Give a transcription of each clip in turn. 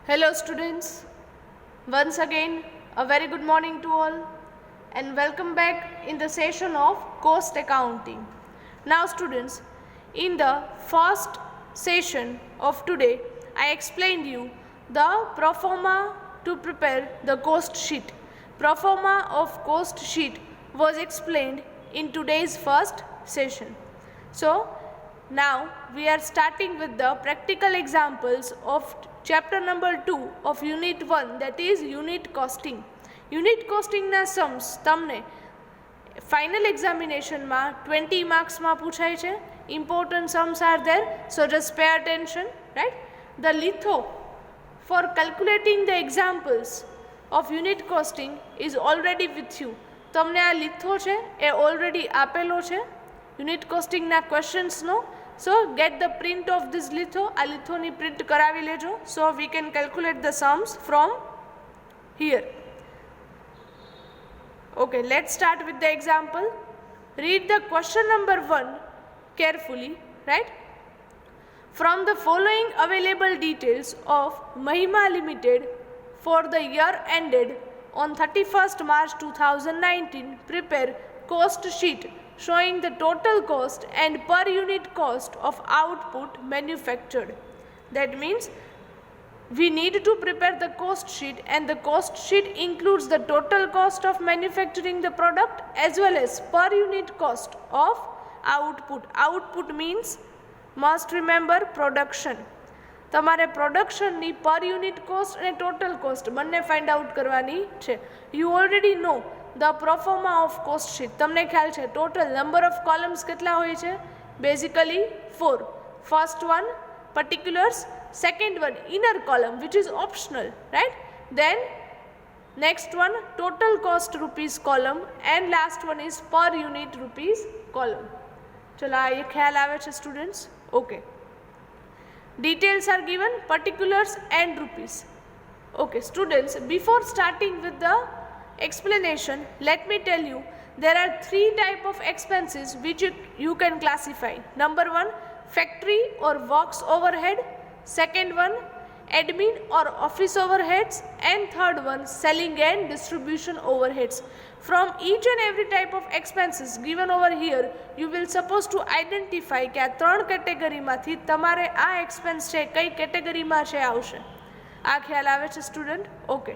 Hello students, once again a very good morning to all and welcome back in the session of cost accounting. Now students, in the first session of today I explained you the pro forma to prepare the cost sheet. Pro forma of cost sheet was explained in today's first session. So now we are starting with the practical examples of chapter number 2 of unit 1, that is unit costing. Unit costing na sums તમને final examination માં 20 marks માં પૂછાય છે. Important sums are there, so just pay attention, right? The litho for calculating the examples of unit costing is already with you. તમને આ litho છે એ already આપેલો છે unit costing ના questions no. So get the print of this litho. આ litho ની print કરાવી લેજો, so we can calculate the sums from here. Okay, let's start with the example. Read the question number 1 carefully, right? From the following available details of Mahima Limited for the year ended on 31st March 2019, prepare cost sheet showing the total cost and per unit cost of output manufactured. That means we need to prepare the cost sheet, and the cost sheet includes the total cost of manufacturing the product as well as per unit cost of output. Output means, must remember, production. તમારે પ્રોડક્શનની per unit cost અને total cost બંને find out કરવાની છે. You already know the proforma of cost sheet. તમને ખ્યાલ છે total number of columns કેટલા હોય છે? Basically 4. First one પર્ટિક્યુલર્સ, second one inner column which is optional, right? Then next one total cost rupees column, and last one is per unit rupees column. ચલો આ એ ખ્યાલ આવે છે students? Okay. Details are given, particulars and rupees. Okay students, before starting with the explanation, let me tell you there are 3 type of expenses which you can classify. Number 1, factory or works overhead. Second one, admin or office overheads, and third one, selling and distribution overheads. From each and every type of expenses given over here, you will supposed to identify કે આ 3 કેટેગરીમાંથી તમારે આ expense છે કઈ કેટેગરીમાં છે આવશે. આ ખ્યાલ આવે છે student? Okay.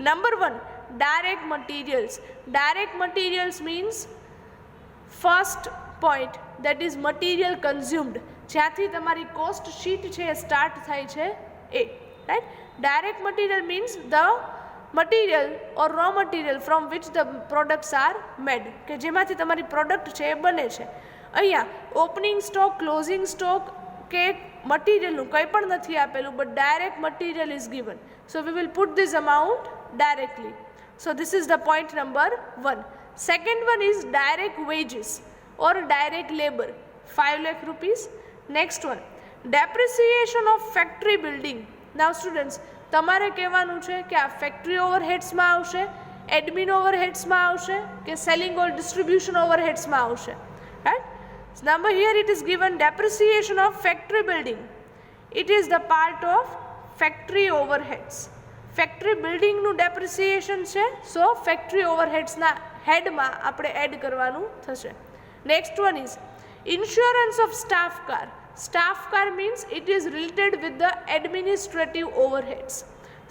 Number 1, direct materials. Direct materials means first point, that is material consumed. જ્યાંથી તમારી કોસ્ટ શીટ છે એ સ્ટાર્ટ થાય છે એ, right? Direct material means the material or raw material from which the products are made, કે જેમાંથી તમારી product છે એ બને છે. અહીંયા ઓપનિંગ સ્ટોક, ક્લોઝિંગ સ્ટોક કે મટીરિયલનું કંઈ પણ નથી આપેલું, but direct material is given. So we will put this amount directly. So this is the point number 1. Second one is direct veggies or direct labour, 5 lakh rupees. Next one, depreciation of factory building. Now students, તમારે કહેવાનું છે કે આ factory ઓવરહેડ્સમાં આવશે, admin ઓવરહેડ્સમાં આવશે કે selling ઓર distribution ઓવરહેડ્સમાં આવશે, right? Number here it is given depreciation of factory building. It is the part of factory overheads. Factory બિલ્ડિંગનું ડેપ્રિસિએશન છે, સો ફેક્ટરી ઓવરહેડ્સના હેડમાં આપણે એડ કરવાનું થશે. Next one is insurance of staff car. Staff car means it is related with the administrative overheads.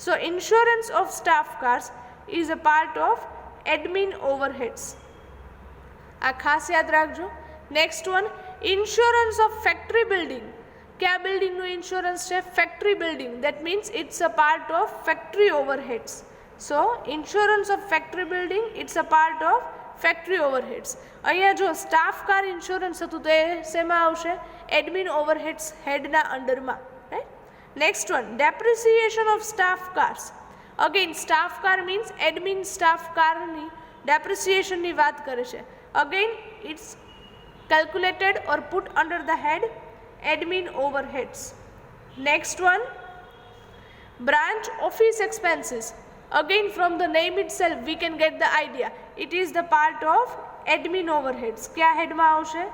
So insurance of staff cars is a part of admin overheads. આ ખાસ યાદ રાખજો. Next one, insurance of factory building. કયા બિલ્ડિંગનું insurance છે? Factory building. That means it's a part of factory overheads. So insurance of factory building, it's a part of factory overheads. અહીંયા જો staff car insurance હતું તો એ શેમાં આવશે? Admin overheads હેડના અંડરમાં, right? Next one, depreciation of staff cars. Again staff car means admin staff કારની ડેપ્રિસિએશનની વાત કરે છે. Again it's calculated or put under the head admin overheads. Next one, branch office expenses. Again from the name itself we can get the idea, it is the part of admin overheads. kya head ma avse?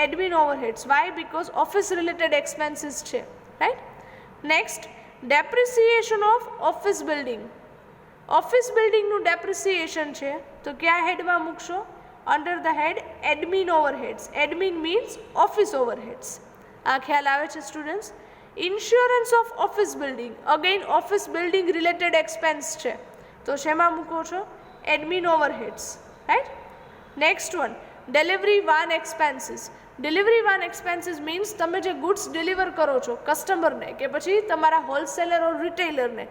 Admin overheads. Why? Because office related expenses છે, right? Next, depreciation of office building. Office બિલ્ડિંગનું depreciation છે તો કયા હેડમાં મૂકશો? Under the head admin overheads. Admin means office overheads. આ ખ્યાલ આવે છે students? Insurance of office building, again office building related expense છે તો શેમાં મૂકો છો? Admin overheads, right. Next one, delivery van expenses. Delivery van expenses means તમે જે ગુડ્સ ડિલિવર કરો છો કસ્ટમરને કે પછી તમારા હોલસેલર ઓર રિટેલરને,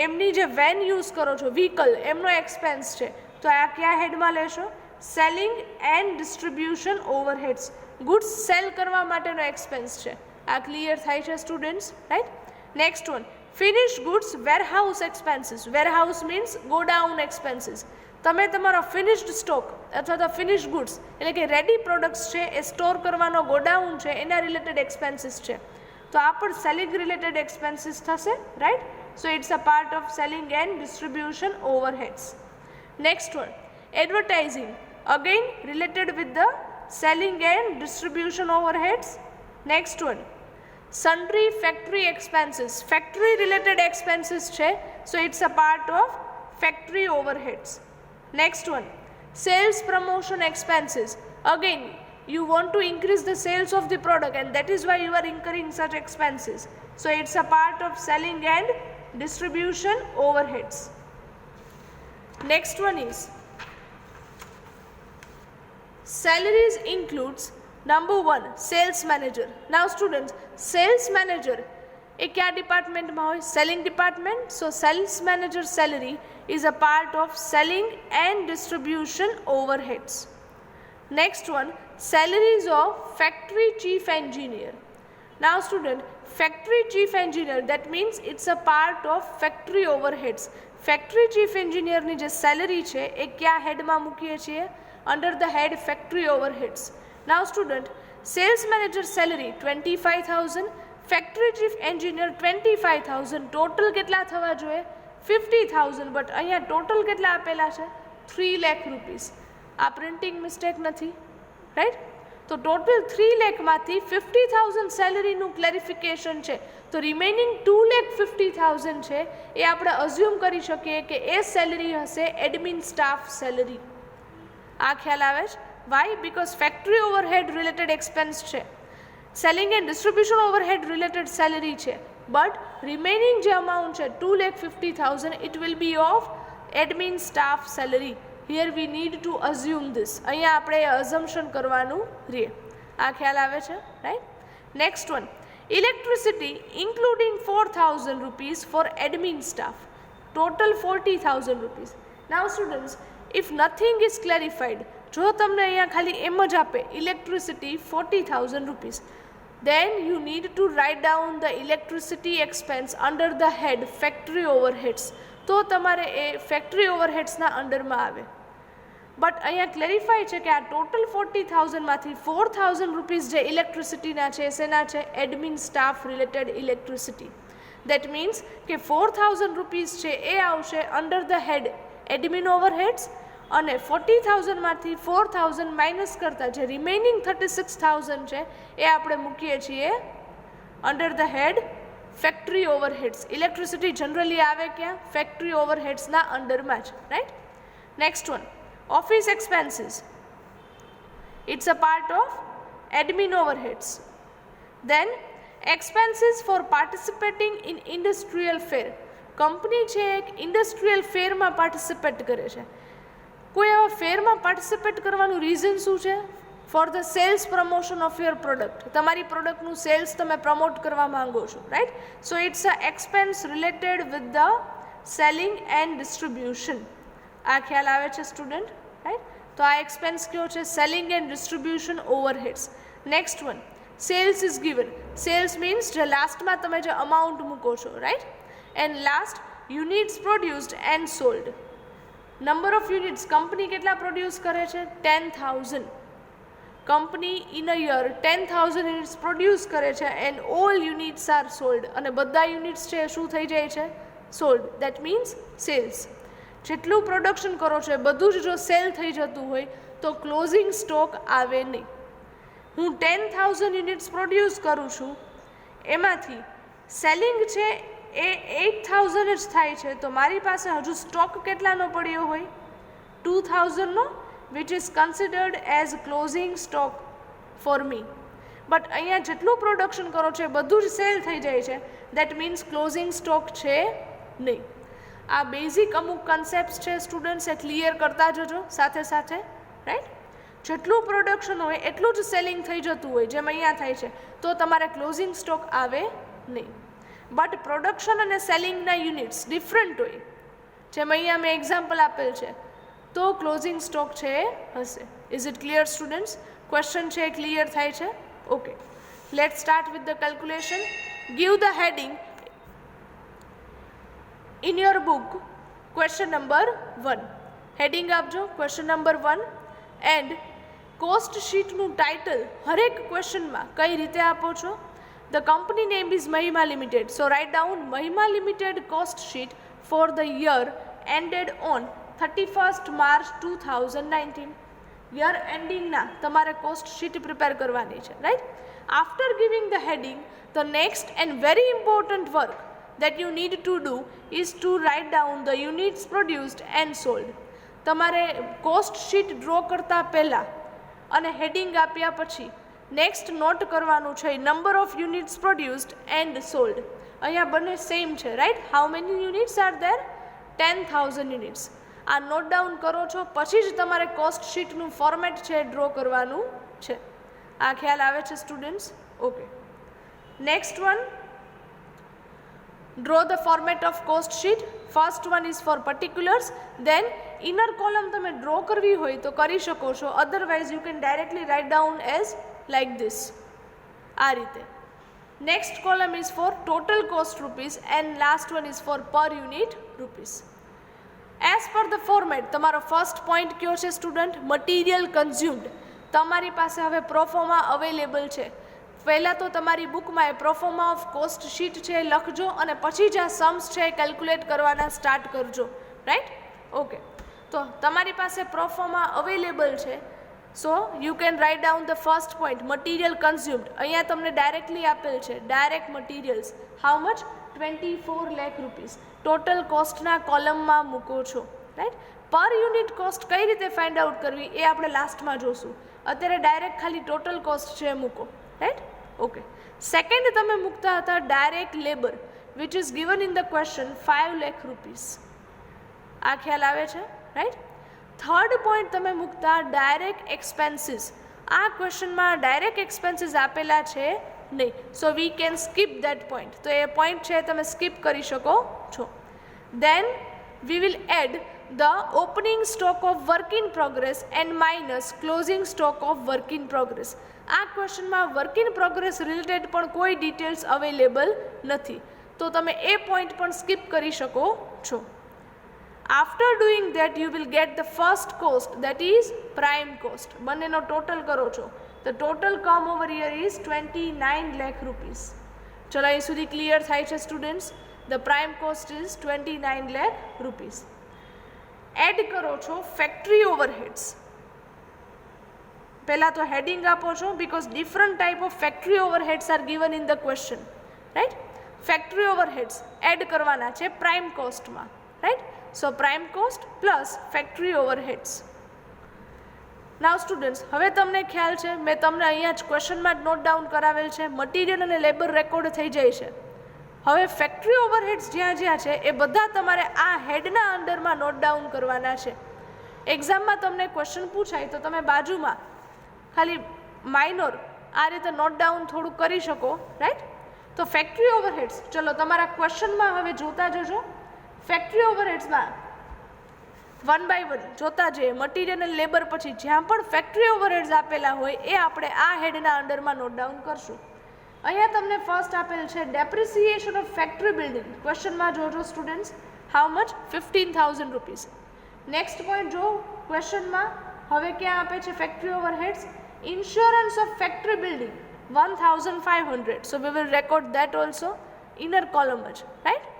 એમની જે વેન યુઝ કરો છો, વ્હીકલ, એમનો એક્સપેન્સ છે તો આ કયા હેડમાં લેશો? Selling and distribution overheads. Goods cell કરવા માટેનો એક્સપેન્સ છે. આ ક્લિયર થાય છે students, right. Next one, finish goods warehouse expenses. Warehouse means godown expenses. તમે તમારો ફિનિશ્ડ સ્ટોક અથવા તો ફિનિશ ગુડ્સ એટલે કે રેડી પ્રોડક્ટ્સ છે એ સ્ટોર કરવાનો ગોડાઉન છે એના રિલેટેડ એક્સપેન્સીસ છે તો આ પણ સેલિંગ રિલેટેડ એક્સપેન્સીસ થશે, right. So it's a part of selling and distribution overheads. Next one, advertising, again related with the selling and distribution overheads. Next one, sundry factory expenses. Factory related expenses છે so it's a part of factory overheads. Next one, sales promotion expenses. Again, you want to increase the sales of the product and that is why you are incurring such expenses. So it's a part of selling and distribution overheads. Next one is salaries includes number 1, sales manager. Now students, sales manager એ કયા ડિપાર્ટમેન્ટમાં હોય? Selling department. So sales manager salary is a part of selling and distribution overheads. Next one, salaries of factory chief engineer. Now student, factory chief engineer, that means it's a part of factory overheads. Factory chief engineer ની જે salary છે એ કયા હેડમાં મૂકીએ છીએ? Under the head factory overheads. Now student, sales manager salary 25,000, factory chief engineer 25,000, total કેટલા થવા જોઈએ? 50,000. But અહીંયા ટોટલ કેટલા આપેલા છે? 3 લાખ રૂપીસ. આ પ્રિન્ટિંગ મિસ્ટેક નથી, રાઈટ. તો ટોટલ 3 લાખમાંથી 50,000 સેલરીનું ક્લેરિફિકેશન છે તો રિમેનિંગ 2,50,000 છે એ આપણે અઝ્યુમ કરી શકીએ કે એ સેલરી હશે એડમિન સ્ટાફ સેલરી. આ ખ્યાલ આવે છે? Why? Because factory overhead related expense છે, selling and distribution overhead related salary છે, બટ રિમેનિંગ જે અમાઉન્ટ છે 2,50,000 it will be of admin staff salary. Here we need to assume this. અહીંયા આપણે અઝમ્પશન કરવાનું રહે. આ ખ્યાલ આવે છે, right. Next one, electricity including 4,000 rupees for admin staff, total 40,000 rupees. Now students, if nothing is clarified, જો તમને અહીંયા ખાલી એમ જ આપે electricity 40,000 rupees, then you need to write down the electricity expense under the head factory overheads. તો તમારે એ factory ઓવરહેડ્સના અંડરમાં આવે. બટ અહીંયા ક્લેરિફાય છે કે આ ટોટલ 40,000માંથી 4,000 રૂપીઝ જે ઇલેક્ટ્રિસિટીના છે શેના છે? Admin staff related electricity. That means કે 4,000 રૂપીઝ છે એ આવશે under the head admin overheads અને 40,000માંથી 4,000 માઇનસ કરતાં જે રિમેનિંગ 36,000 છે એ આપણે મૂકીએ છીએ under the head factory overheads. Electricity generally આવે ક્યાં? ફેક્ટરી ઓવરહેડ્સના અંડરમાં જ, right. Next one, office expenses. It's a part of admin overheads. Then expenses for participating in industrial fair. Company છે એક ઇન્ડસ્ટ્રીયલ ફેરમાં પાર્ટિસિપેટ કરે છે. કોઈ એવા ફેરમાં પાર્ટિસિપેટ કરવાનું રીઝન શું છે? For the sales promotion of your product. તમારી પ્રોડક્ટનું સેલ્સ તમે પ્રમોટ કરવા માંગો છો, right. So it's a expense related with the selling and distribution. આ ખ્યાલ આવે છે સ્ટુડન્ટ, રાઈટ. તો આ એક્સપેન્સ કયો છે? Selling and distribution overheads. Next one, sales is given. Sales means જે લાસ્ટમાં તમે જે અમાઉન્ટ મૂકો છો, right. And last, units produced and sold. Number of units, company કેટલા પ્રોડ્યુસ કરે છે? 10,000. Company in a year 10,000 units produce કરે છે and all units are sold. અને બધા યુનિટ્સ છે શું થઈ જાય છે? સોલ્ડ. That means sales. જેટલું પ્રોડક્શન કરો છો એ બધું જ જો સેલ થઈ જતું હોય તો ક્લોઝિંગ સ્ટોક આવે નહીં. હું 10,000 યુનિટ્સ પ્રોડ્યુસ કરું છું, એમાંથી સેલિંગ છે એ 8000 જ થાય છે, તો મારી પાસે હજુ સ્ટોક કેટલાનો પડ્યો હોય? 2000નો, which is considered as closing stock for me. But અહીંયા જેટલું પ્રોડક્શન કરો છો એ બધું જ સેલ થઈ જાય છે, દેટ મીન્સ ક્લોઝિંગ સ્ટોક છે નહીં. આ બેઝિક અમુક કન્સેપ્ટ છે સ્ટુડન્ટ્સ, એ ક્લિયર કરતા જજો સાથે સાથે, રાઈટ. જેટલું પ્રોડક્શન હોય એટલું જ સેલિંગ થઈ જતું હોય, જેમ અહીંયા થાય છે, તો તમારે ક્લોઝિંગ સ્ટોક આવે નહીં. બટ પ્રોડક્શન અને સેલિંગના યુનિટ્સ ડિફરન્ટ હોય, જેમ અહીંયા મેં એક્ઝામ્પલ આપેલ છે, તો ક્લોઝિંગ સ્ટોક છે હશે. Is it clear students? Question છે ક્લિયર થાય છે? Okay, let's start with the calculation. Give the heading in your book question number 1. Heading આપજો ક્વેશ્ચન નંબર 1 એન્ડ કોસ્ટ શીટનું ટાઇટલ હરેક ક્વેશ્ચનમાં કઈ રીતે આપો છો? The company name is Mahima Limited. So write down Mahima Limited cost sheet for the year ended on 31st March 2019. Year ending ના તમારે cost sheet prepare કરવાની છે, right? After giving the heading, the next and very important work that you need to do is to write down the units produced and sold. તમારે cost sheet draw કરતા પહેલા અને heading આપ્યા પછી next note કરવાનું છે number of units produced and sold. અહીંયા બંને સેમ છે, right? How many units are there? 10,000 units. આ નોટ ડાઉન કરો છો પછી જ તમારે કોસ્ટ શીટનું ફોર્મેટ છે ડ્રો કરવાનું છે. આ ખ્યાલ આવે છે students? Okay, next one, draw the format of cost sheet. First one is for particulars. Then inner column તમે ડ્રો કરવી હોય તો કરી શકો છો, otherwise you can directly write down as like this, આ રીતે. Next column is for total cost rupees and last one is for per unit rupees. As per the format, તમારો ફર્સ્ટ પોઈન્ટ કયો છે સ્ટુડન્ટ? મટીરિયલ કન્ઝ્યુમ્ડ. તમારી પાસે હવે પ્રોફોર્મા available છે. પહેલાં તો તમારી બુકમાં એ પ્રોફોર્મા ઓફ કોસ્ટ શીટ છે લખજો અને પછી જ આ સમ્સ છે કેલ્ક્યુલેટ કરવાના સ્ટાર્ટ કરજો, રાઈટ? ઓકે, તો તમારી પાસે પ્રોફોર્મા અવેલેબલ છે. So you can write down the first point, material consumed. અહીંયા તમને ડાયરેક્ટલી આપેલ છે direct materials. How much? 24 lakh rupees. Total કોસ્ટના કોલમમાં મૂકો છો, રાઈટ? પર યુનિટ કોસ્ટ કઈ રીતે ફાઇન્ડ આઉટ કરવી એ આપણે લાસ્ટમાં જોશું. અત્યારે ડાયરેક્ટ ખાલી ટોટલ કોસ્ટ છે મૂકો, રાઈટ? ઓકે, સેકન્ડ તમે મૂકતા હતા direct labour, which is given in the question 5 lakh rupees. આ ખ્યાલ આવે છે, રાઈટ? થર્ડ પોઈન્ટ તમે મૂકતા ડાયરેક્ટ એક્સપેન્સીસ. આ ક્વેશ્ચનમાં ડાયરેક્ટ એક્સપેન્સીસ આપેલા છે નહીં, so we can skip that point. તો એ પોઈન્ટ છે તમે સ્કીપ કરી શકો છો. Then we will add the opening stock of work in progress and minus closing stock of work in progress. આ ક્વેશ્ચનમાં વર્ક ઇન પ્રોગ્રેસ રિલેટેડ પણ કોઈ ડિટેલ્સ અવેલેબલ નથી, તો તમે એ પોઈન્ટ પણ સ્કીપ કરી શકો છો. After doing that, you will get the first cost, that is prime cost. બંનેનો ટોટલ કરો છો. The total come over here is 29 lakh rupees. ચલો અહીં સુધી ક્લિયર થાય છે students? The prime cost is 29 lakh rupees. Add કરો છો ફેક્ટરી ઓવરહેડ્સ. પહેલાં તો હેડિંગ આપો છો because different type of factory overheads are given in the question, right? Factory overheads add કરવાના છે પ્રાઇમ કોસ્ટમાં, right? So prime cost plus factory overheads. Now students, હવે તમને ખ્યાલ છે, મેં તમને અહીંયા જ ક્વેશ્ચનમાં જ નોટ ડાઉન કરાવેલ છે, મટીરિયલ અને લેબર રેકોર્ડ થઈ જાય છે. હવે ફેક્ટરી ઓવરહેડ્સ જ્યાં જ્યાં છે એ બધા તમારે આ હેડના અંડરમાં નોટ ડાઉન કરવાના છે. એક્ઝામમાં તમને ક્વેશ્ચન પૂછાય તો તમે બાજુમાં ખાલી માઇનોર આ રીતે નોટ ડાઉન થોડું કરી શકો, રાઈટ? તો ફેક્ટરી ઓવરહેડ્સ ચલો તમારા ક્વેશ્ચનમાં હવે જોતા જજો. ફેક્ટરી ઓવરહેડ્સમાં વન બાય વન જોતા જઈએ. મટીરિયલ અને લેબર પછી જ્યાં પણ ફેક્ટરી ઓવરહેડ્સ આપેલા હોય એ આપણે આ હેડના અંડરમાં નોટ ડાઉન કરશું. અહીંયા તમને ફર્સ્ટ આપેલ છે ડેપ્રિસિએશન ઓફ ફેક્ટરી બિલ્ડિંગ. ક્વેશ્ચનમાં જોજો students, how much? 15,000 rupees. Next point જો ક્વેશ્ચનમાં હવે ક્યાં આપે છે factory overheads? Insurance of factory building 1,500. So we will record that also inner column જ, રાઈટ?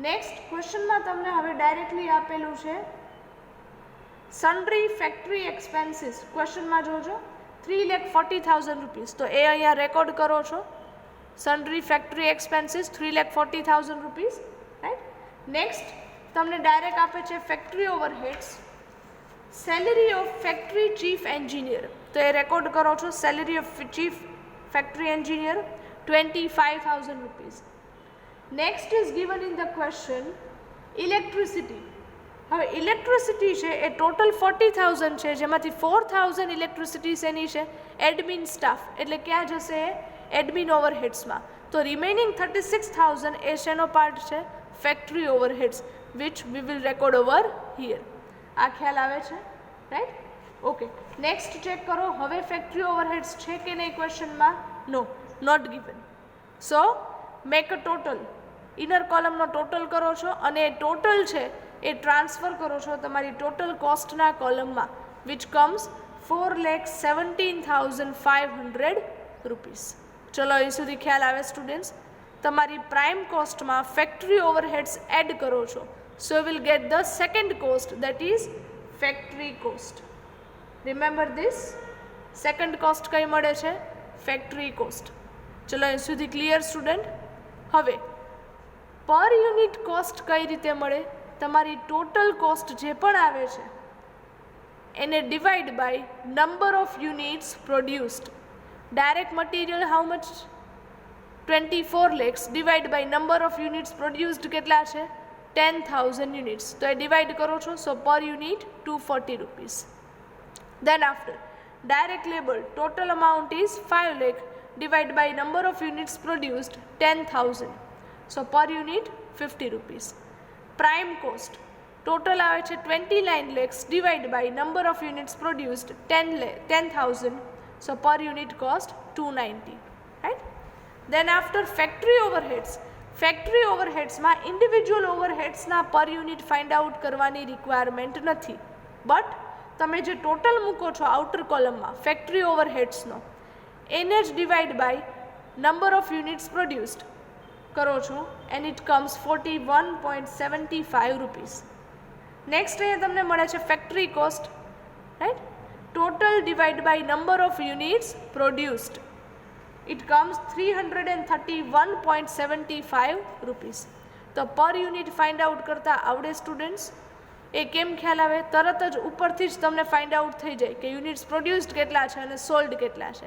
નેક્સ્ટ ક્વેશ્ચનમાં તમને હવે ડાયરેક્ટલી આપેલું છે સન્ડ્રી ફેક્ટરી એક્સપેન્સીસ. ક્વેશ્ચનમાં જોજો 3,40,000 રૂપીસ. તો એ અહીંયા રેકોર્ડ કરો છો, sundry factory expenses 3,40,000 rupees, right? Next તમને ડાયરેક્ટ આપે છે factory overheads, salary of factory chief engineer, તો એ રેકોર્ડ કરો છો. Salary of chief factory engineer 25,000 rupees. Next is given in the question electricity. હવે ઇલેક્ટ્રિસિટી છે એ ટોટલ 40,000 છે, જેમાંથી 4,000 ઇલેક્ટ્રિસિટી શેની છે? એડમિન સ્ટાફ, એટલે ક્યાં જશે? એડમિન ઓવરહેડ્સમાં. તો રિમેનિંગ 36,000 એ શેનો પાર્ટ છે? Factory overheads, which we will record over here. આ ખ્યાલ આવે છે, રાઈટ? ઓકે, નેક્સ્ટ ચેક કરો. હવે ફેક્ટરી ઓવરહેડ્સ છે કે નહીં ક્વેશ્ચનમાં? No, not given. So make a total. Inner કોલમનો ટોટલ કરો છો અને એ ટોટલ છે એ ટ્રાન્સફર કરો છો તમારી ટોટલ કોસ્ટના કોલમમાં, વિચ કમ્સ 4,17,500 રૂપીસ. ચલો એ સુધી ખ્યાલ આવે સ્ટુડન્ટ્સ? તમારી પ્રાઇમ કોસ્ટમાં ફેક્ટરી ઓવરહેડ્સ એડ કરો છો, so will get the second cost, that is factory cost. Remember this. Second cost કઈ મળે છે? Factory cost. ચલો એ સુધી ક્લિયર સ્ટુડન્ટ? હવે પર યુનિટ કોસ્ટ કઈ રીતે મળે? તમારી ટોટલ કોસ્ટ જે પણ આવે છે એને divide by number of units produced. Direct material how much? 24 lakhs divide by number of units produced કેટલા છે? 10,000 યુનિટ્સ. તો એ ડિવાઈડ કરો છો, so per unit 240 rupees. Then after direct labour total amount is 5 lakh divide by number of units produced 10,000, so per unit 50 rupees. Prime cost total આવે છે 29 lakhs divide by number of units produced 10,000, so per unit cost 290, right? Then after factory overheads. ફેક્ટરી ઓવરહેડ્સમાં individual ઓવરહેડ્સના per unit find out કરવાની requirement નથી, but તમે જે total મૂકો છો આઉટર કોલમમાં ફેક્ટરી ઓવરહેડ્સનો, એને જ divide by number of units produced કરો છો, and it comes 41.75 rupees. Next અહીંયા તમને મળે છે factory cost, right? Total divide by number of units produced, it comes 331.75 rupees. તો પર યુનિટ ફાઇન્ડ આઉટ કરતાં આવડે સ્ટુડન્ટ્સ? એ કેમ ખ્યાલ આવે? તરત જ ઉપરથી જ તમને ફાઇન્ડ આઉટ થઈ જાય કે યુનિટ્સ પ્રોડ્યુસ્ડ કેટલા છે અને સોલ્ડ કેટલા છે.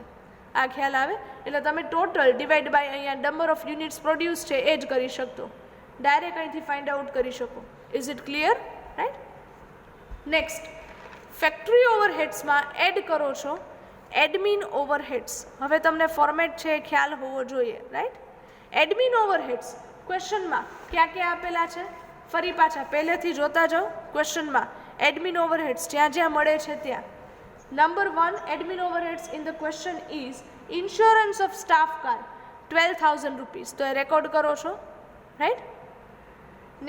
આ ખ્યાલ આવે એટલે તમે ટોટલ ડિવાઈડ બાય અહીંયા નંબર ઓફ યુનિટ્સ પ્રોડ્યુસ છે એ જ કરી શકતો, ડાયરેક્ટ અહીંથી ફાઇન્ડ આઉટ કરી શકો. Is it clear? Right? Next factory ઓવરહેડ્સમાં એડ કરો છો એડમિન ઓવરહેડ્સ. હવે તમને ફોર્મેટ છે એ ખ્યાલ હોવો જોઈએ, રાઈટ? એડમિન ઓવરહેડ્સ ક્વેશ્ચનમાં ક્યાં ક્યાં આપેલા છે? ફરી પાછા પહેલેથી જોતા જાઓ ક્વેશ્ચનમાં. એડમિન ઓવરહેડ્સ જ્યાં જ્યાં મળે છે ત્યાં. Number 1 admin overheads in the question is insurance of staff car 12,000 rupees. તો એ રેકોર્ડ કરો છો, રાઈટ?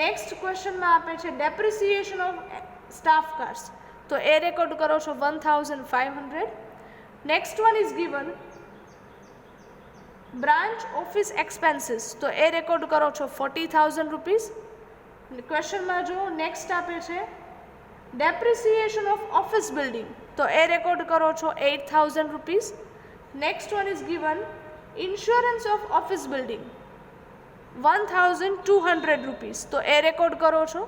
નેક્સ્ટ ક્વેશ્ચનમાં આપે છે ડેપ્રિસિએશન ઓફ સ્ટાફ કાર્સ, તો એ રેકોર્ડ કરો છો 1,500. Next one is given branch office expenses, તો એ રેકોર્ડ કરો છો 40,000 રૂપીસ. ક્વેશ્ચનમાં જો નેક્સ્ટ આપે છે ડેપ્રિસિએશન ઓફ ઓફિસ બિલ્ડિંગ, તો એ રેકોર્ડ કરો છો 8,000 rupees. Next one is given insurance of office building 1,200 rupees, તો એ રેકોર્ડ કરો છો.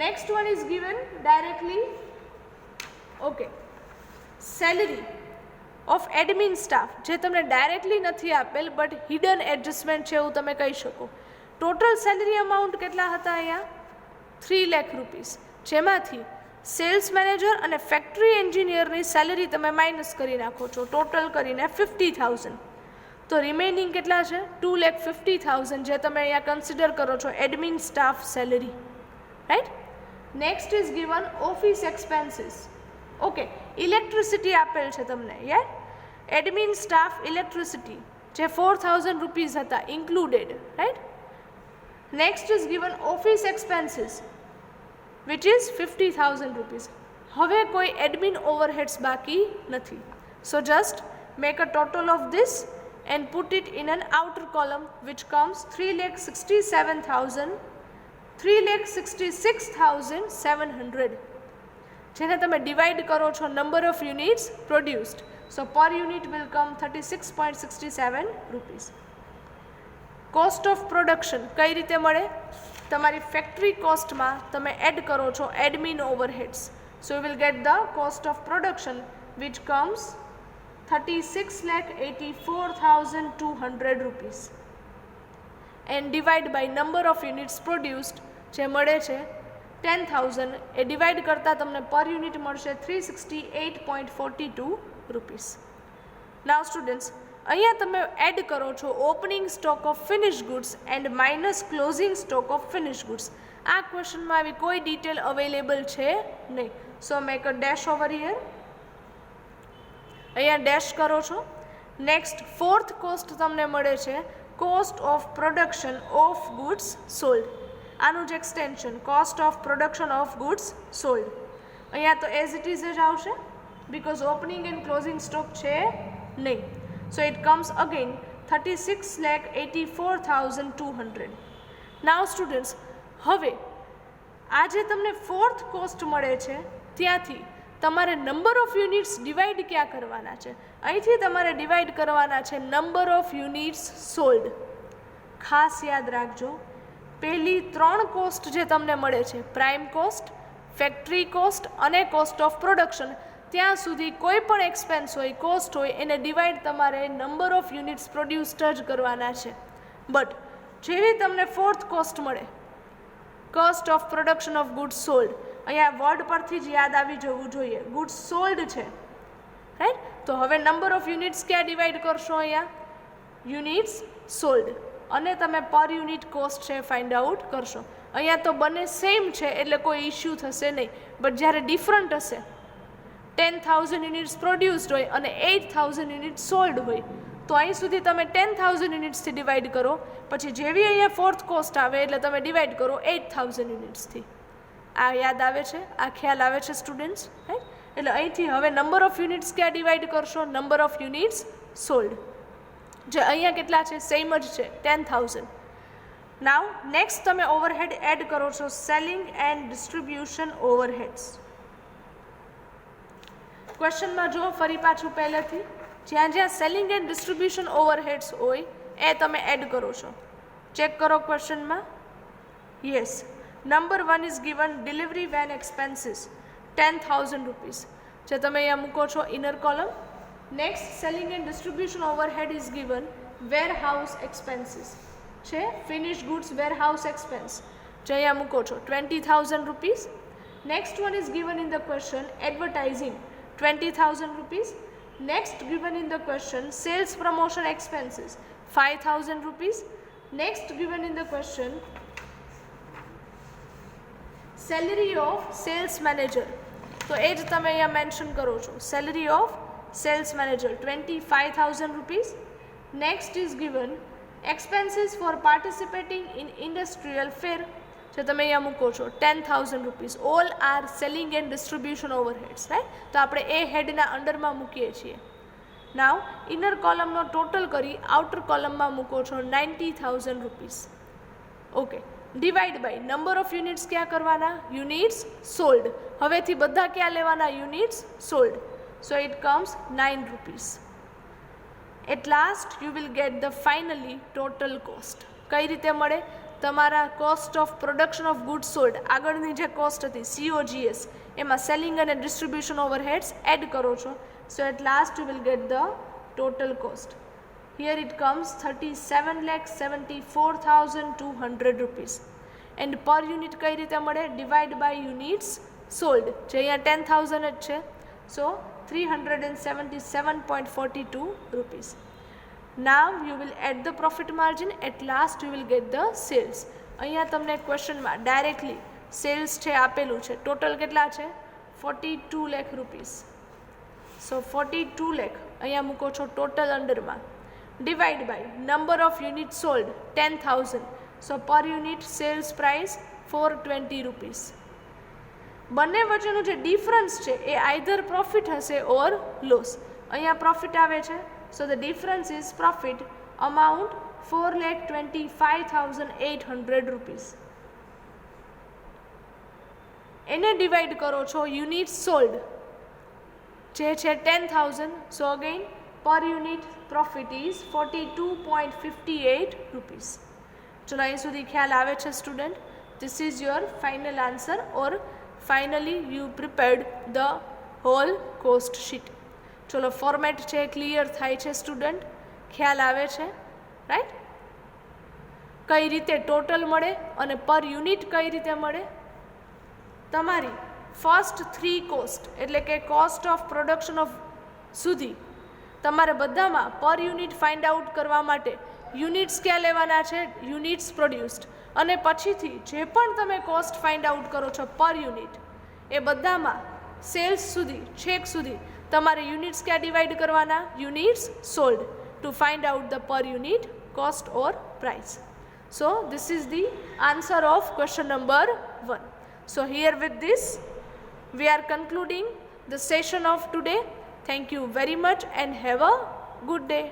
Next one is given directly okay salary of admin staff, જે તમને ડાયરેક્ટલી નથી આપેલ બટ હિડન એડજસ્ટમેન્ટ છે એવું તમે કહી શકો. ટોટલ સેલરી અમાઉન્ટ કેટલા હતા અહીંયા? 3 લાખ રૂપીસ, જેમાંથી સેલ્સ મેનેજર અને ફેક્ટરી એન્જિનિયરની સેલરી તમે માઇનસ કરી નાખો છો, ટોટલ કરીને 50,000. તો રિમેનિંગ કેટલા છે? 2,50,000, જે તમે અહીંયા કન્સિડર કરો છો admin staff salary, right? Next is given office expenses. Okay, electricity આપેલ છે તમને, યાર. એડમિન સ્ટાફ ઇલેક્ટ્રિસિટી જે 4,000 રૂપીસ હતા included, right? Next is given office expenses which is 50,000 rupees. હવે કોઈ એડમિન ઓવરહેડ્સ બાકી નથી. So just make a total of this and put it in an outer column which comes 3,66,700, જેને તમે divide કરો છો number of units produced. So per unit will come 36.67 rupees. Cost of production કઈ રીતે મળે? તમારી ફેક્ટરી કોસ્ટમાં તમે add કરો છો admin overheads. So you will get the cost of production which comes 36,84,200 rupees and divide by number of units produced જે મળે છે 10,000 એ ડિવાઈડ કરતાં તમને પર યુનિટ મળશે 368.42 રૂપીસ. નાવ સ્ટુડન્ટ્સ, અહીંયા તમે એડ કરો છો opening stock of finish goods and minus closing stock of finish goods. આ ક્વેશ્ચનમાં આવી કોઈ ડિટેલ અવેલેબલ છે નહીં. So make a dash over here. અહીંયા ડેશ કરો છો. નેક્સ્ટ ફોર્થ કોસ્ટ તમને મળે છે cost of production of goods sold. આનું જ extension cost of production of goods sold. અહીંયા તો એઝ ઇટ ઇઝ જ આવશે because opening and closing stock છે નહીં. સો it comes again 36,84,200. Now students, હવે આ જે તમને ફોર્થ કોસ્ટ મળે છે ત્યાંથી તમારે નંબર ઓફ યુનિટ્સ ડિવાઈડ ક્યાં કરવાના છે? અહીંથી તમારે ડિવાઈડ કરવાના છે નંબર ઓફ યુનિટ્સ સોલ્ડ. ખાસ યાદ રાખજો, પહેલી 3 કોસ્ટ જે તમને મળે છે પ્રાઇમ કોસ્ટ, ફેક્ટરી કોસ્ટ અને કોસ્ટ ઓફ પ્રોડક્શન, ત્યાં સુધી કોઈ પણ એક્સપેન્સ હોય, કોસ્ટ હોય, એને ડિવાઈડ તમારે નંબર ઓફ યુનિટ્સ પ્રોડ્યુસ્ડ જ કરવાના છે. બટ જેવી તમને ફોર્થ કોસ્ટ મળે cost of production of goods sold, અહીંયા વર્ડ પરથી જ યાદ આવી જવું જોઈએ ગુડ્સ સોલ્ડ છે, રાઈટ? તો હવે નંબર ઓફ યુનિટ્સ ક્યાં ડિવાઈડ કરશો? અહીંયા યુનિટ્સ સોલ્ડ અને તમે પર યુનિટ કોસ્ટ છે ફાઇન્ડ આઉટ કરશો. અહીંયા તો બંને સેમ છે એટલે કોઈ ઇશ્યુ થશે નહીં. બટ જ્યારે ડિફરન્ટ હશે, 10,000 યુનિટ્સ પ્રોડ્યુસ્ડ હોય અને 8,000 યુનિટ સોલ્ડ હોય, તો અહીં સુધી તમે 10,000 યુનિટ્સથી ડિવાઈડ કરો, પછી જેવી અહીંયા ફોર્થ કોસ્ટ આવે એટલે તમે ડિવાઈડ કરો 8,000 યુનિટ્સથી. આ યાદ આવે છે? આ ખ્યાલ આવે છે સ્ટુડન્ટ્સ, રાઈટ? એટલે અહીંથી હવે નંબર ઓફ યુનિટ્સ ક્યાં ડિવાઈડ કરશો? નંબર ઓફ યુનિટ્સ સોલ્ડ, જે અહીંયા કેટલા છે? સેમ જ છે, 10,000. નાવ નેક્સ્ટ તમે ઓવરહેડ એડ કરો છો સેલિંગ એન્ડ ડિસ્ટ્રીબ્યુશન ઓવરહેડ્સ. ક્વેશ્ચનમાં જો ફરી પાછું પહેલેથી જ્યાં જ્યાં સેલિંગ એન્ડ ડિસ્ટ્રીબ્યુશન ઓવરહેડ્સ હોય એ તમે એડ કરો છો. ચેક કરો ક્વેશ્ચનમાં. Yes, number 1 is given delivery van expenses 10,000 rupees, જે તમે અહીંયા મૂકો છો inner column. Next selling and distribution overhead is given warehouse expenses, છે ફિનિશ ગુડ્સ વેરહાઉસ એક્સપેન્સ, જે અહીંયા મૂકો છો 20,000 rupees. Next one is given in the question advertising 20,000 rupees. Next given in the question sales promotion expenses 5,000 rupees. Next given in the question salary of sales manager, તો એ જ તમે અહીંયા mention કરો છો salary of sales manager 25,000 rupees. Next is given expenses for participating in industrial fair, જે તમે અહીંયા મૂકો છો 10,000 rupees. All are selling and distribution overheads, right? તો આપણે એ હેડના અંડરમાં મૂકીએ છીએ. નાવ ઇનર કોલમનો ટોટલ કરી આઉટર કોલમમાં મૂકો છો 90,000 rupees. Okay, divide by number of units ક્યાં કરવાના? Units sold. હવેથી બધા ક્યાં લેવાના? Units sold. So it comes 9 rupees. At last you will get the finally total cost. કઈ રીતે મળે? તમારા cost of production of good sold આગળની જે કોસ્ટ હતી COGS, એમાં સેલિંગ અને ડિસ્ટ્રીબ્યુશન ઓવરહેડ્સ એડ કરો છો. So at last you will get the total cost. Here it comes 37,74,200 rupees. And per unit કઈ રીતે મળે? ડિવાઈડ બાય યુનિટ્સ સોલ્ડ, જે અહીંયા 10,000 જ છે. સો 377.42 rupees. Now you will add the profit margin. At last you will get the sales. અહીંયા તમને ક્વેશ્ચનમાં directly cells છે આપેલું છે. ટોટલ કેટલા છે? 42 લાખ રૂપીસ. સો 42 લાખ અહીંયા મૂકો છો ટોટલ અંડરમાં. Divide by number of unit sold 10,000. So per unit cells price 420 rupees. બંને વચ્ચેનું જે ડિફરન્સ છે એ આઈધર પ્રોફિટ હશે ઓર લોસ. અહીંયા પ્રોફિટ આવે છે. So the difference is profit amount 4,25,800 rupees. એને ડિવાઈડ કરો છો યુનિટ સોલ્ડ, જે છે 10,000. સો again per unit profit is 42.58 rupees. चलो અહીં સુધી ખ્યાલ આવે છે student? This is your final answer or finally you prepared the whole cost sheet. ચલો ફોર્મેટ છે ક્લિયર થાય છે સ્ટુડન્ટ? ખ્યાલ આવે છે રાઈટ? કઈ રીતે ટોટલ મળે અને પર યુનિટ કઈ રીતે મળે? તમારી ફર્સ્ટ 3 કોસ્ટ એટલે કે કોસ્ટ ઓફ પ્રોડક્શન ઓફ સુધી તમારે બધામાં પર યુનિટ ફાઇન્ડ આઉટ કરવા માટે યુનિટ્સ ક્યાં લેવાના છે? Units produced. અને પછીથી જે પણ તમે કોસ્ટ ફાઇન્ડ આઉટ કરો છો પર યુનિટ એ બધામાં સેલ્સ સુધી છેક સુધી તમારે યુનિટ્સ ક્યાં ડિવાઈડ કરવાના? Units sold to find out the પર unit cost or price. So this is the answer of question number 1. So here with this we are concluding the session of today. Thank you very much and have a good day.